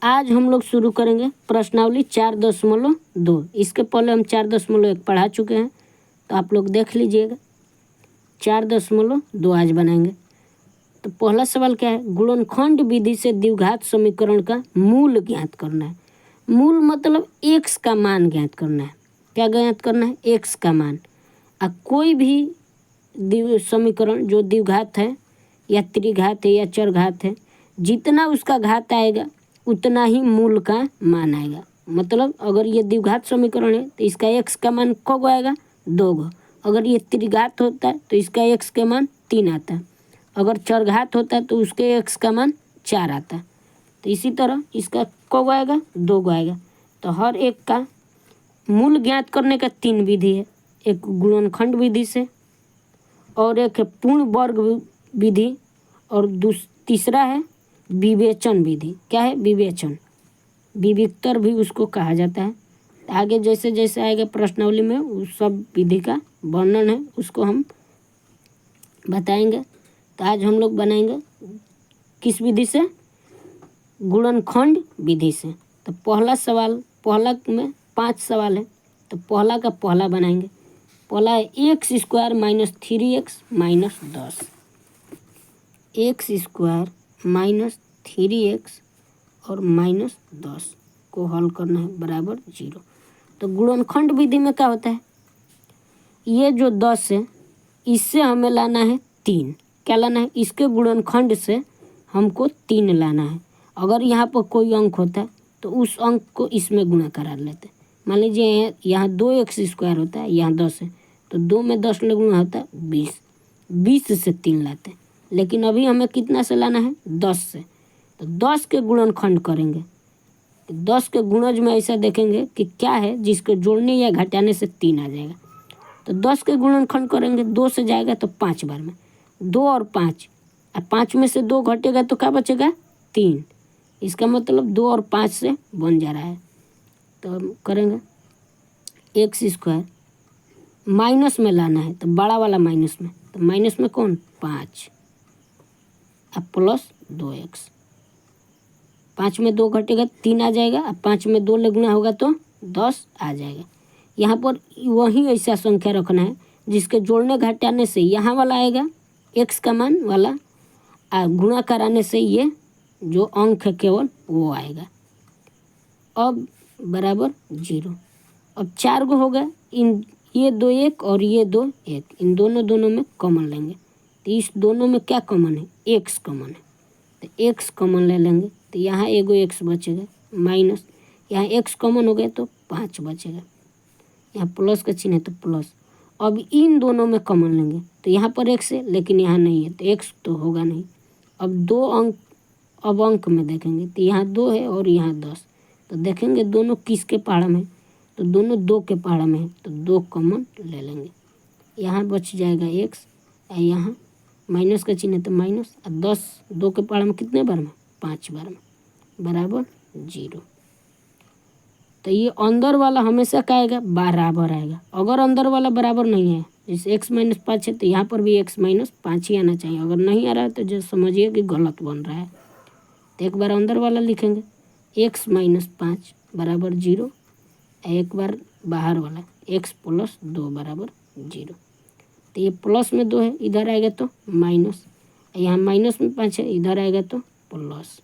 आज हम लोग शुरू करेंगे प्रश्नावली 4.2। इसके पहले हम 4.1 पढ़ा चुके हैं, तो आप लोग देख लीजिएगा। 4.2 आज बनाएंगे। तो पहला सवाल क्या है, गुणनखंड विधि से द्विघात समीकरण का मूल ज्ञात करना है। मूल मतलब एक्स का मान ज्ञात करना है। क्या ज्ञात करना है? एक्स का मान। कोई भी समीकरण जो द्विघात है या त्रिघात है या चरघात है, जितना उसका घात आएगा उतना ही मूल का मान आएगा। मतलब अगर ये द्विघात समीकरण है तो इसका एक्स का मान कब आएगा? 2। अगर ये त्रिघात होता है तो इसका एक्स का मान 3 आता है। अगर चरघात होता है तो उसके एक्स का मान 4 आता है। तो इसी तरह इसका कब आएगा? 2 आएगा। तो हर एक का मूल ज्ञात करने का 3 विधि है। एक गुणनखंड विधि से, और एक है पूर्ण वर्ग विधि, और तीसरा है विवेचन विधि। क्या है? विवेचन। विविक्तर भी उसको कहा जाता है। आगे जैसे जैसे आएगा प्रश्नावली में उस सब विधि का वर्णन है, उसको हम बताएंगे। तो आज हम लोग बनाएंगे किस विधि से? गुणनखंड विधि से। तो पहला सवाल, पहला में 5 सवाल है, तो पहला का पहला बनाएंगे। पहला है x² - 3x - 10। x² - 3x और -10 को हल करना है बराबर 0। तो गुणनखंड विधि में क्या होता है, ये जो 10 है इससे हमें लाना है 3। क्या लाना है? इसके गुणनखंड से हमको 3 लाना है। अगर यहाँ पर कोई अंक होता है तो उस अंक को इसमें गुणा करा लेते हैं। मान लीजिए यहाँ 2x² होता है, यहाँ 10 है, तो 2 में 10 गुणा होता है 20। 20 से 3 लाते हैं, लेकिन अभी हमें कितना से लाना है? 10 से। तो 10 के गुणनखंड करेंगे। 10 के गुणज में ऐसा देखेंगे कि क्या है जिसके जोड़ने या घटाने से 3 आ जाएगा। तो 10 के गुणनखंड करेंगे, 2 से जाएगा तो 5 बार में, 2 और 5, और 5 में से 2 घटेगा तो क्या बचेगा? 3। इसका मतलब 2 और 5 से बन जा रहा है। तो हम करेंगे x² माइनस में लाना है, तो बड़ा वाला माइनस में, तो माइनस में कौन? 5 अब प्लस 2x। 5 में 2 घटेगा 3 आ जाएगा, अब 5 में 2 गुणा होगा तो 10 आ जाएगा। यहाँ पर वही ऐसा संख्या रखना है जिसके जोड़ने घटाने से यहाँ वाला आएगा x का मान वाला, गुणा कराने से ये जो अंक है केवल वो आएगा। अब बराबर 0। अब 4 गो हो गए, इन ये 2 1 और ये 2 1, इन दोनों में कॉमन लेंगे। तो इस दोनों में क्या कॉमन है? x कॉमन है, तो x कॉमन ले लेंगे। तो यहाँ एगो x बचेगा माइनस, यहाँ x कॉमन हो गया तो 5 बचेगा। यहाँ प्लस का चिन्ह है तो प्लस। अब इन दोनों में कॉमन लेंगे, तो यहाँ पर x है लेकिन यहाँ नहीं है, तो x तो होगा नहीं। अब 2 अंक, अब अंक में देखेंगे तो यहाँ 2 है और यहाँ 10, तो देखेंगे दोनों किसके पहाड़ा में, तो दोनों 2 के पहाड़ा में है, तो 2 कॉमन ले लेंगे। यहाँ बच जाएगा x, और यहाँ माइनस का चिन्ह है तो माइनस, और 10 2 के पहाड़ा में कितने बार में? 5 बार में, बराबर 0। तो ये अंदर वाला हमेशा क्या आएगा? बराबर आएगा। अगर अंदर वाला बराबर नहीं है, जैसे x - 5 है, तो यहाँ पर भी x - 5 ही आना चाहिए। अगर नहीं आ रहा है तो जो समझिए कि गलत बन रहा है। तो एक बार अंदर वाला लिखेंगे x - 5 बराबर 0, एक बार बाहर वाला x + 2 बराबर 0। तो ये प्लस में 2 है, इधर आएगा तो माइनस, यहाँ माइनस में 5 है, इधर आएगा तो प्लस।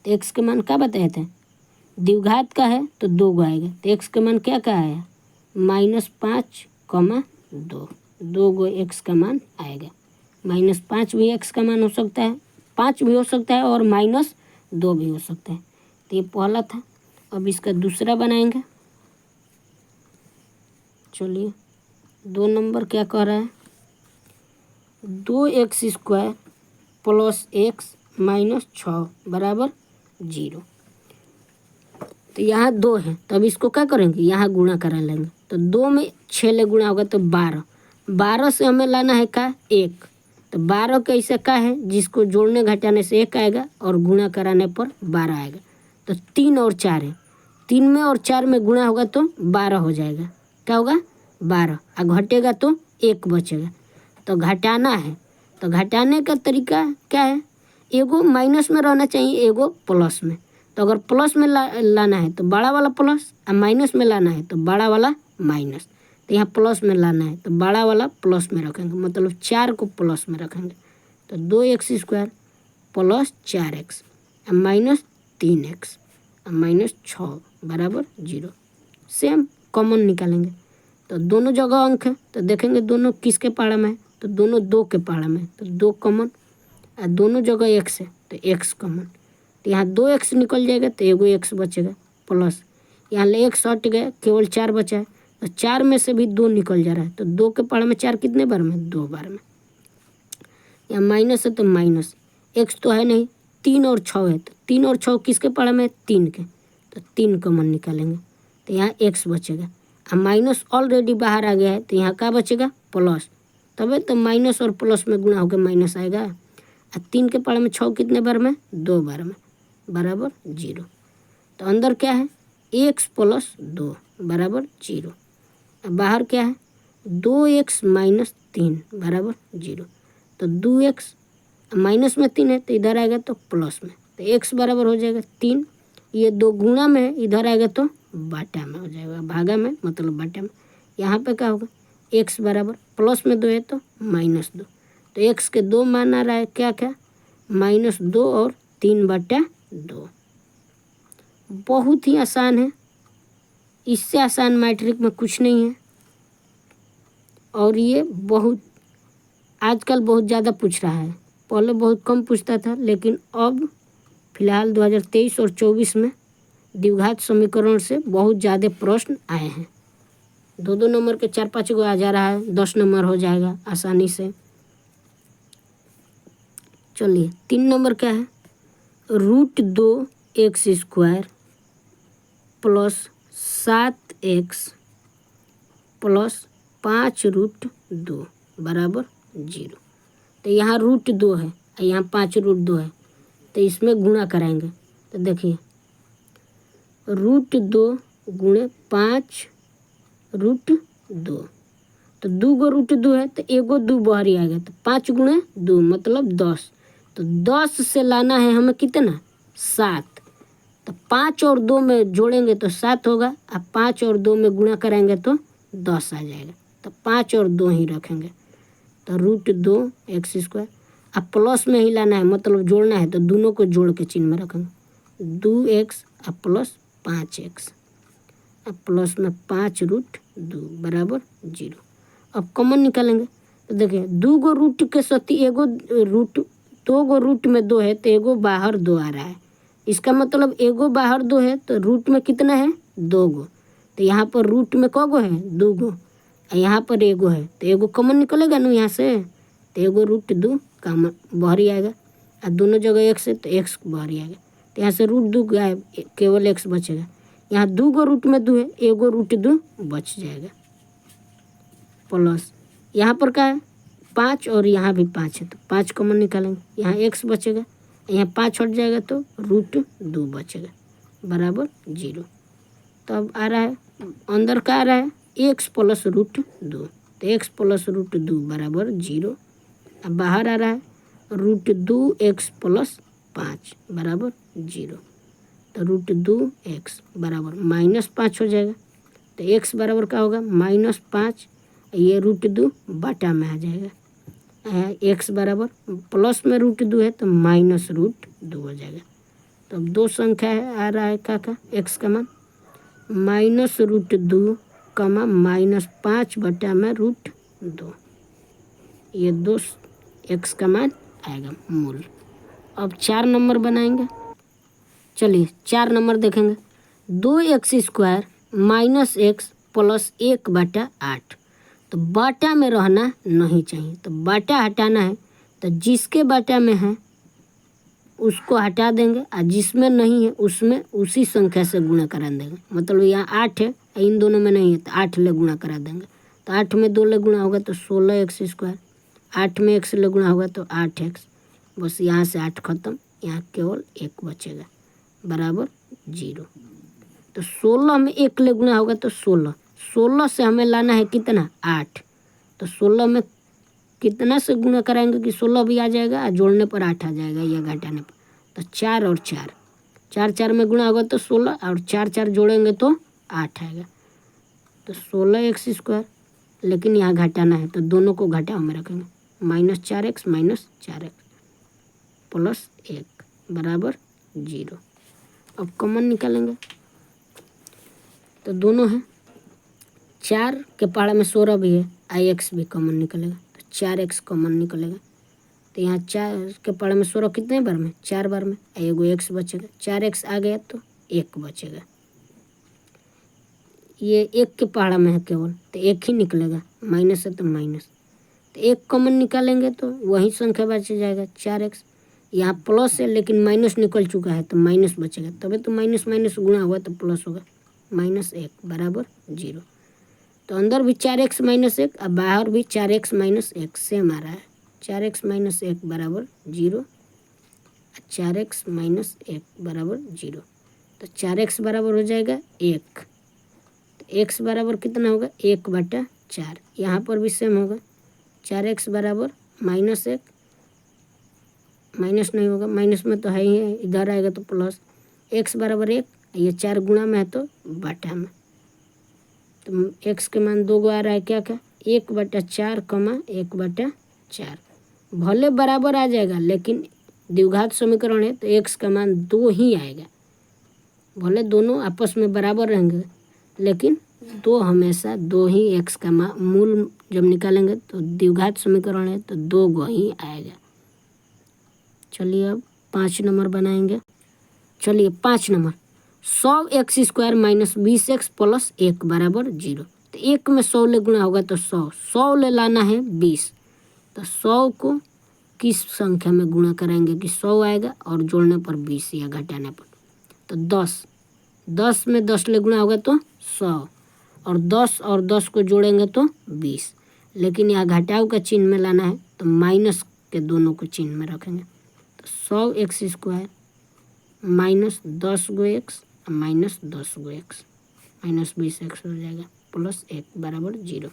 तो x के मान क्या बताए थे? द्विघात का है तो 2 गो आएगा, तो x का मान क्या आया? -5, 2, 2 गो x का मान आएगा। -5 भी x का मान हो सकता है, 5 भी हो सकता है, और -2 भी हो सकता है। तो ये पहला था। अब इसका दूसरा बनाएंगे। चलिए 2 नंबर क्या कह रहा है? 2x² + x - 6 बराबर 0। तो यहाँ 2 है, तब इसको क्या करेंगे? यहाँ गुणा करा लेंगे। तो 2 में 6 ले गुणा होगा तो 12। 12 से हमें लाना है क्या? 1। तो 12 कैसे क्या है जिसको जोड़ने घटाने से 1 आएगा और गुणा कराने पर 12 आएगा। तो 3 और 4 है, 3 में और 4 में गुणा होगा तो 12 हो जाएगा। क्या होगा? 12, और घटेगा तो 1 बचेगा। तो घटाना है, तो घटाने का तरीका क्या है? एगो माइनस में रहना चाहिए, एगो प्लस में। तो अगर प्लस में लाना है तो बड़ा वाला प्लस, और माइनस में लाना है तो बड़ा वाला माइनस। तो यहाँ प्लस में लाना है तो बड़ा वाला प्लस में रखेंगे, मतलब 4 को प्लस में रखेंगे। तो 2x² plus 4x minus 3x minus 6 बराबर 0। सेम कॉमन निकालेंगे तो दोनों जगह अंक है, तो देखेंगे दोनों किसके पाड़ा में है, तो दोनों 2 के पाड़ा में है, तो 2 कॉमन। और दोनों जगह x है तो x कॉमन। तो यहाँ 2x निकल जाएगा तो एगो x बचेगा प्लस, यहाँ ले x हट गया, केवल 4 बचा है। तो 4 में से भी 2 निकल जा रहा है, तो 2 के पाड़ा में 4 कितने बार में, 2 बार में। यहाँ माइनस है तो माइनस, x तो है नहीं, 3 और 6 है, तो 3 और 6 किसके पाड़ा में, 3 के, तो 3 कॉमन निकालेंगे तो यहाँ x बचेगा। अब माइनस ऑलरेडी बाहर आ गया है तो यहाँ क्या बचेगा, प्लस। तभी तो माइनस और प्लस में गुणा होकर माइनस आएगा। और 3 के पाड़ा में 6 कितने बार में, 2 बार में बराबर 0। तो अंदर क्या है, x प्लस 2 बराबर 0। अब बाहर क्या है, 2x माइनस 3 बराबर 0। तो 2x माइनस में 3 है तो इधर आएगा तो प्लस में, तो x बराबर हो जाएगा 3। ये 2 गुणा में है, इधर आएगा तो बाटा में हो जाएगा, भागा में मतलब बाटा में। यहाँ पे क्या होगा, x बराबर प्लस में 2 है तो माइनस 2। तो x के 2 मान आ रहा है, क्या क्या, -2 और 3/2। बहुत ही आसान है, इससे आसान मैट्रिक में कुछ नहीं है। और ये बहुत आजकल बहुत ज़्यादा पूछ रहा है, पहले बहुत कम पूछता था, लेकिन अब फिलहाल 2023 और 24 में द्विघात समीकरण से बहुत ज़्यादा प्रश्न आए हैं। 2-2 नंबर के 4-5 गो आ जा रहा है, 10 नंबर हो जाएगा आसानी से। चलिए 3 नंबर क्या है, √2x² प्लस 7x प्लस 5√2 बराबर 0। तो यहाँ √2 है और यहाँ 5√2 है, तो इसमें गुणा कराएंगे। तो देखिए √2 गुणे 5√2, तो 2 गो √2 है तो एगो 2 बाहर ही आएगा, तो 5 गुणे 2 मतलब 10। तो 10 से लाना है हमें कितना, 7। तो 5 और 2 में जोड़ेंगे तो 7 होगा, अब 5 और 2 में गुणा कराएंगे तो 10 आ जाएगा। तो 5 और 2 ही रखेंगे, तो √2x²। अब प्लस में ही लाना है, मतलब जोड़ना है, तो दोनों को जोड़ के चिन्ह में रखेंगे, 2x अब प्लस 5x अब प्लस में 5√2 बराबर 0। अब कॉमन निकालेंगे तो देखिए 2 गो रूट के साथ एगो रूट, 2 गो रूट में 2 है तो एगो बाहर 2 आ रहा है। इसका मतलब एगो बाहर 2 है तो रूट में कितना है, 2 गो। तो यहाँ पर रूट में क गो है, 2 गो, और यहाँ पर एगो है तो एगो कॉमन निकलेगा ना यहाँ से, तो एगो √2 कॉमन बाहर ही आएगा, और दोनों जगह x है तो x बाहर ही आएगा। तो यहाँ से √2 गायब, केवल x बचेगा। यहाँ 2 गो रूट में 2 है, एगो √2 बच जाएगा प्लस यहाँ पर क्या है 5 और यहाँ भी 5 है तो 5 कॉमन निकालेंगे, यहाँ x बचेगा, यहाँ 5 हट जाएगा तो √2 बचेगा बराबर 0। तो अब आ रहा है अंदर क्या आ रहा है, x प्लस √2, तो x प्लस √2 बराबर 0। अब बाहर आ रहा है √2x प्लस 5 बराबर 0। तो √2x बराबर -5 हो जाएगा, तो x बराबर क्या होगा, -5, ये √2 बाटा में आ जाएगा। x बराबर प्लस में √2 है तो -√2 हो जाएगा। तो अब 2 संख्या है, आ रहा है क्या x का मान -√2, -5 बटा में √2, ये 2 x का मान आएगा मूल। अब 4 नंबर बनाएंगे। चलिए 4 नंबर देखेंगे, 2x² -x प्लस 1/8। तो बाटा में रहना नहीं चाहिए, तो बाटा हटाना है, तो जिसके बाटा में है उसको हटा देंगे, और जिसमें नहीं है उसमें उसी संख्या से गुणा करा देंगे। मतलब यहाँ 8 है, इन दोनों में नहीं है तो 8 ले गुणा करा देंगे। तो 8 में 2 ले गुणा होगा तो 16x², 8 में x ले गुणा होगा तो 8x, बस यहाँ से 8 खत्म, यहाँ केवल 1 बचेगा बराबर 0। तो 16 में 1 ले गुणा होगा तो 16 से हमें लाना है कितना, 8। तो 16 में कितना से गुणा कराएंगे कि 16 भी आ जाएगा और जोड़ने पर 8 आ जाएगा या घटाने पर। तो 4 और 4, 4 4 में गुणा होगा तो 16 और 4 4 जोड़ेंगे तो 8 आएगा। तो 16x², लेकिन यहाँ घटाना है तो दोनों को घटाओ में रखेंगे, -4x -4x प्लस 1 बराबर 0। अब कॉमन निकालेंगे तो दोनों हैं, 4 के पहाड़ा में 16 भी है, x भी कॉमन निकलेगा तो 4x कॉमन निकलेगा। तो यहाँ 4 के पहाड़ा में 16 कितने बार में, 4 बार में, एगो x बचेगा, 4x आ गया तो 1 बचेगा। ये 1 के पहाड़ा में है केवल तो 1 ही निकलेगा, माइनस है तो माइनस, तो 1 कॉमन निकालेंगे तो वही संख्या बच जाएगा 4x। यहाँ प्लस है लेकिन माइनस निकल चुका है तो माइनस बचेगा, तभी तो माइनस माइनस गुणा हुआ तो प्लस होगा, -1 बराबर 0। तो अंदर भी 4x -1 और बाहर भी 4x -1 सेम आ रहा है, 4x -1 बराबर 0, 4x -1 बराबर 0। तो 4x बराबर हो जाएगा 1, तो x बराबर कितना होगा 1/4। यहाँ पर भी सेम होगा, 4x बराबर -1, माइनस नहीं होगा, माइनस में तो है ही है, इधर आएगा तो प्लस, x बराबर 1, ये 4 गुणा में है तो बटा में, तो x के मान 2 आ रहा है, क्या क्या 1/4, 1/4 भले बराबर आ जाएगा लेकिन द्विघात समीकरण है तो x का मान 2 ही आएगा। भले दोनों आपस में बराबर रहेंगे लेकिन 2 हमेशा 2 ही x का मूल जब निकालेंगे तो द्विघात समीकरण है तो 2 ही आएगा। चलिए अब 5 नंबर बनाएंगे। चलिए 5 नंबर, 100x² -20x प्लस 1 बराबर 0। तो 1 में 100 ले गुणा होगा तो 100 ले लाना है 20, तो 100 को किस संख्या में गुणा कराएंगे कि 100 आएगा और जोड़ने पर 20 या घटाने पर, तो 10 में 10 ले गुणा होगा तो 100 और 10 को जोड़ेंगे तो 20, लेकिन यहाँ घटाव का चिन्ह में लाना है तो माइनस के दोनों को चिन्ह में रखेंगे। तो 100x² -10 गो x -10 गो x -20x हो जाएगा प्लस 1 बराबर 0।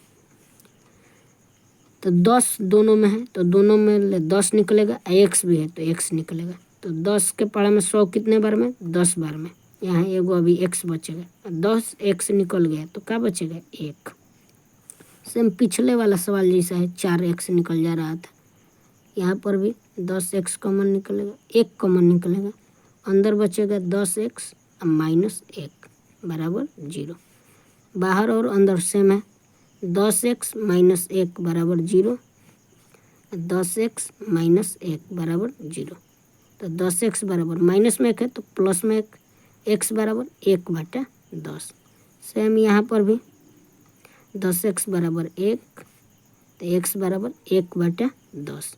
तो 10 दोनों में है तो दोनों में 10 निकलेगा, x भी है तो x निकलेगा। तो 10 के पहाड़ा में 100 कितने बार में, 10 बार में, यहाँ एगो अभी x बचेगा, 10x निकल गया तो क्या बचेगा 1। सेम पिछले वाला सवाल जैसा है, 4x निकल जा रहा था, यहाँ पर भी 10x कॉमन निकलेगा, 1 कॉमन निकलेगा, अंदर बचेगा 10x -1 बराबर 0। बाहर और अंदर सेम है, 10x -1 बराबर 0, 10x -1 बराबर 0। तो 10x बराबर माइनस में 1 है तो प्लस में 1, x बराबर 1/10। सेम यहाँ पर भी 10x बराबर 1 तो x बराबर 1/10।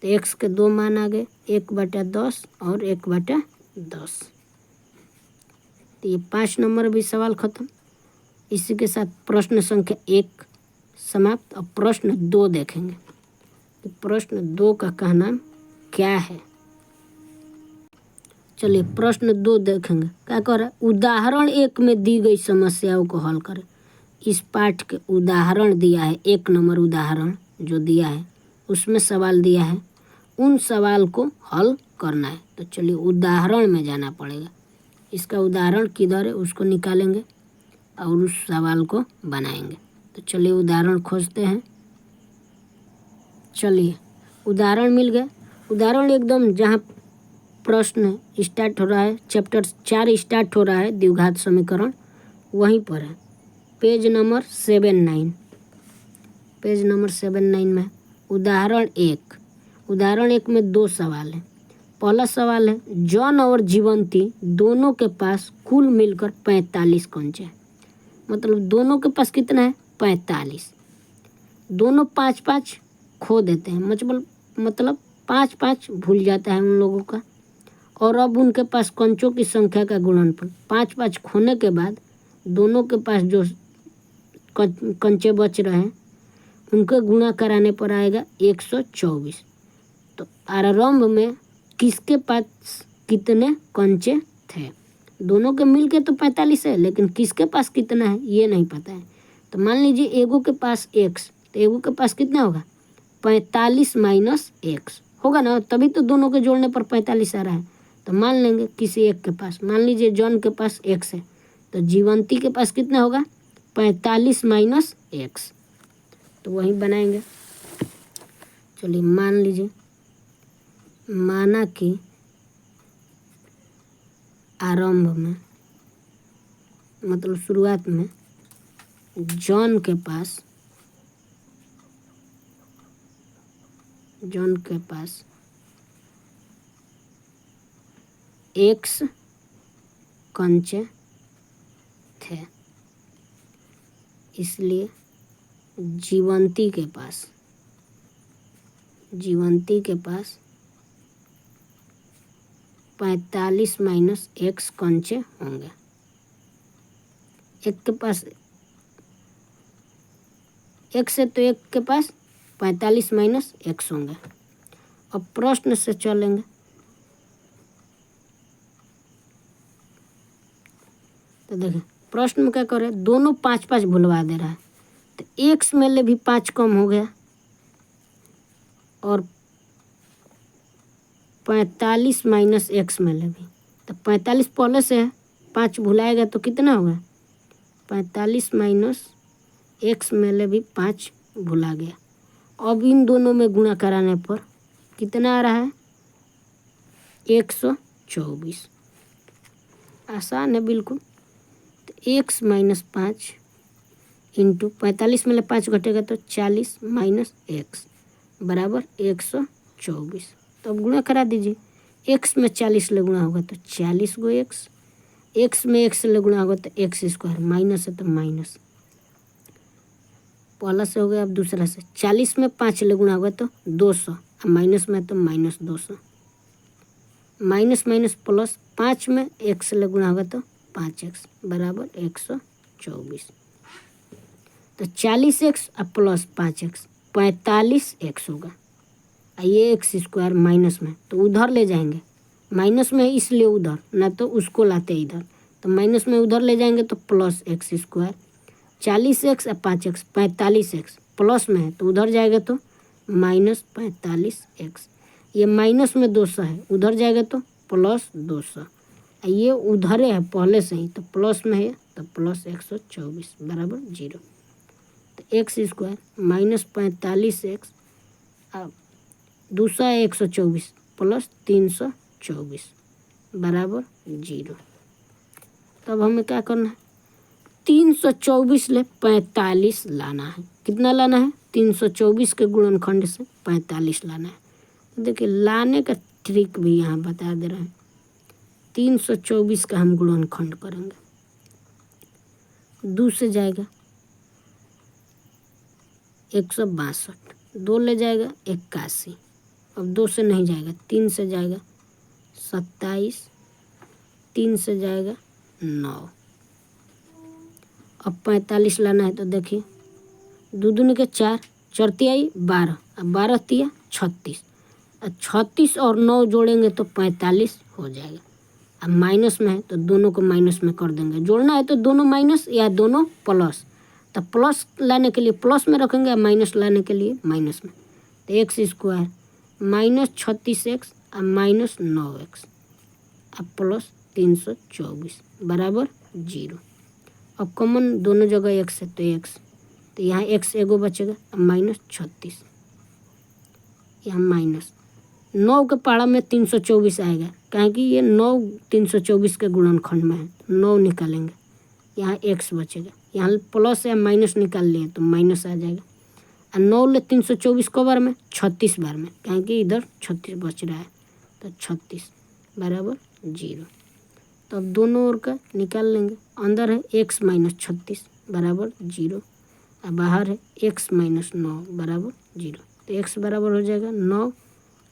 तो x के 2 मान आ गए, 1/10 और 1/10। तो ये 5 नंबर भी सवाल खत्म। इसी के साथ प्रश्न संख्या 1 समाप्त। अब प्रश्न 2 देखेंगे तो प्रश्न 2 का कहना क्या है। चलिए प्रश्न 2 देखेंगे, क्या कह रहा है, उदाहरण 1 में दी गई समस्याओं को हल करें। इस पाठ के उदाहरण दिया है, 1 नंबर उदाहरण जो दिया है उसमें सवाल दिया है, उन सवाल को हल करना है। तो चलिए उदाहरण में जाना पड़ेगा, इसका उदाहरण किधर है उसको निकालेंगे और उस सवाल को बनाएंगे। तो चलिए उदाहरण खोजते हैं। चलिए उदाहरण मिल गया, उदाहरण एकदम जहाँ प्रश्न स्टार्ट हो रहा है, चैप्टर 4 स्टार्ट हो रहा है द्विघात समीकरण, वहीं पर है, पेज नंबर 79। पेज नंबर 79 में उदाहरण 1। उदाहरण 1 में 2 सवाल हैं। पहला सवाल है, जॉन और जीवंती दोनों के पास कुल मिलकर 45 कंचे हैं। मतलब दोनों के पास कितना है 45, दोनों 5-5 खो देते हैं, मतलब 5-5 भूल जाता है उन लोगों का। और अब उनके पास कंचों की संख्या का गुणनफल 5-5 खोने के बाद दोनों के पास जो कंचे बच रहे हैं उनके गुणा कराने पर आएगा 124। तो आरंभ में किसके पास कितने कंचे थे, दोनों के मिल के तो 45 है लेकिन किसके पास कितना है ये नहीं पता है। तो मान लीजिए एगो के पास x, तो एगो के पास कितना होगा 45 माइनस एक्स होगा ना, तभी तो दोनों के जोड़ने पर 45 आ रहा है। तो मान लेंगे किसी एक के पास, मान लीजिए जॉन के पास एक्स है, तो जीवंती के पास कितना होगा 45 माइनस एक्स, तो वही बनाएंगे। चलिए मान लीजिए, माना कि आरंभ में मतलब शुरुआत में जॉन के पास एक्स कंचे थे, इसलिए जीवंती के पास 45 माइनस एक्स कंचे होंगे। एक के पास एक्स है तो एक के पास 45 माइनस एक्स होंगे। अब प्रश्न से चलेंगे, तो देखिए प्रश्न में क्या कर रहे हैं, दोनों 5-5 भुलवा दे रहा है, तो एक्स में ले भी 5 कम हो गया और 45 माइनस एक्स में ले भी, तो 45 पहले से है, 5 भुलाएगा तो कितना होगा 45 माइनस एक्स में ले भी 5 भुला गया। अब इन दोनों में गुणा कराने पर कितना आ रहा है 124। आसान है बिल्कुल। तो एक्स माइनस 5 इंटू 45 में ले 5 घटेगा तो 40 माइनस एक्स बराबर 124। तो अब गुणा करा दीजिए, एक्स में 40 ले गुणा होगा तो 40 गो एक्स, एक्स में एक्स ले गुणा होगा तो एक्स स्क्वायर, माइनस है तो माइनस, पहला से हो गया। अब दूसरा से 40 में 5 ले गुणा होगा तो 200, माइनस में तो माइनस 200, माइनस माइनस प्लस, 5 में एक्स ले गुणा होगा तो 5x बराबर 124। तो 40x और प्लस 5x 45x होगा। ये एक्स स्क्वायर माइनस में तो उधर ले जाएंगे, माइनस में है इसलिए उधर, ना तो उसको लाते इधर, तो माइनस में उधर ले जाएंगे तो प्लस एक्स स्क्वायर, 40x और 5x 45x, प्लस में है तो उधर जाएगा तो माइनस 45x, ये माइनस में 200 है, उधर जाएगा तो प्लस 200, ये उधर है पहले से ही तो प्लस में है तो प्लस 124 बराबर 0। तो एक्स स्क्वायर माइनस 45x दूसरा 124 प्लस 324 बराबर 0। तब हमें क्या करना है 324 ले 45 लाना है। कितना लाना है 324 के गुणनखंड से 45 लाना है। तो देखिए लाने का ट्रिक भी यहाँ बता दे रहे हैं। 324 का हम गुणनखंड करेंगे, 2 से जाएगा 162, 2 ले जाएगा 81, अब 2 से नहीं जाएगा, 3 से जाएगा 27, 3 से जाएगा 9, अब 45 लाना है। तो देखिए 2 दूनी के 4, 4 तिहाई 12, अब 12 तिया 36, 36 और 9 जोड़ेंगे तो 45 हो जाएगा। अब माइनस में है तो दोनों को माइनस में कर देंगे, जोड़ना है तो दोनों माइनस या दोनों प्लस, तो प्लस लाने के लिए प्लस में रखेंगे, माइनस लाने के लिए माइनस में। तो एक्स स्क्वायर माइनस 36x और माइनस 9x अब प्लस 324 बराबर 0। अब कॉमन दोनों जगह एक्स है तो एक्स, तो यहाँ एक्स एगो बचेगा, अब माइनस 36, यहाँ माइनस 9 के पारा में 324 आएगा, क्योंकि ये 9 324 के गुणनखंड में है, 9 निकालेंगे, यहाँ एक्स बचेगा, यहाँ प्लस या माइनस निकाल लिए तो माइनस आ जाएगा। और 9 ले 324 को बार में 36 बार में, क्योंकि इधर 36 बच रहा है तो 36 बराबर 0। तो अब दोनों ओर का निकाल लेंगे, अंदर है x माइनस 36 बराबर 0 और बाहर है x माइनस 9 बराबर 0। तो x बराबर हो जाएगा 9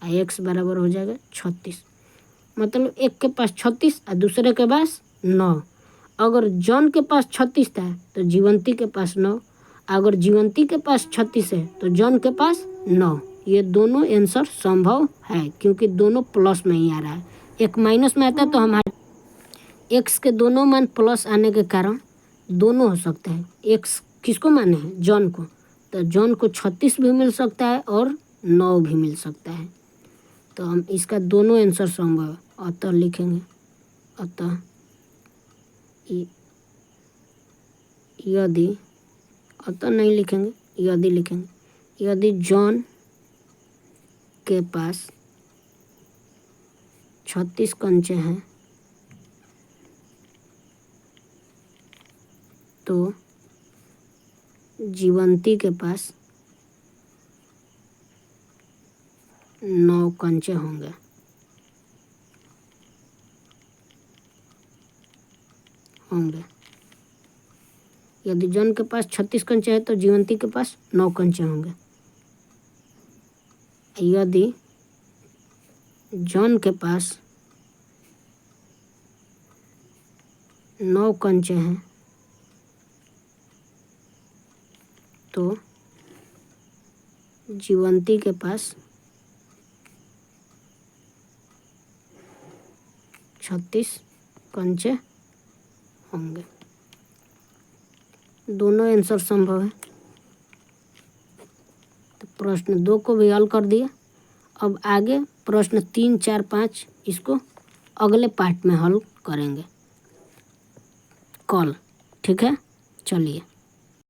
और x बराबर हो जाएगा 36, मतलब एक के पास 36 और दूसरे के पास 9। अगर जॉन के पास 36 था तो जीवंती के पास 9, अगर जीवंती के पास 36 है तो जॉन के पास 9। ये दोनों आंसर संभव है क्योंकि दोनों प्लस में ही आ रहा है। एक माइनस में आता है तो हमारे एक्स के दोनों मान प्लस आने के कारण दोनों हो सकता है। एक्स किसको माने हैं जॉन को, तो जॉन को 36 भी मिल सकता है और 9 भी मिल सकता है। तो हम इसका दोनों आंसर संभव है, अतः लिखेंगे, अतः यदि, अतः नहीं लिखेंगे, यदि लिखेंगे, यदि जॉन के पास 36 कंचे हैं तो जीवंती के पास 9 कंचे होंगे। यदि जॉन के पास 36 कंचे हैं तो जीवंती के पास 9 कंचे होंगे। यदि जॉन के पास 9 कंचे हैं तो जीवंती के पास 36 कंचे होंगे। दोनों आंसर संभव है। तो प्रश्न 2 को भी हल कर दिया। अब आगे प्रश्न 3, 4, 5 इसको अगले पार्ट में हल करेंगे कल। ठीक है, चलिए।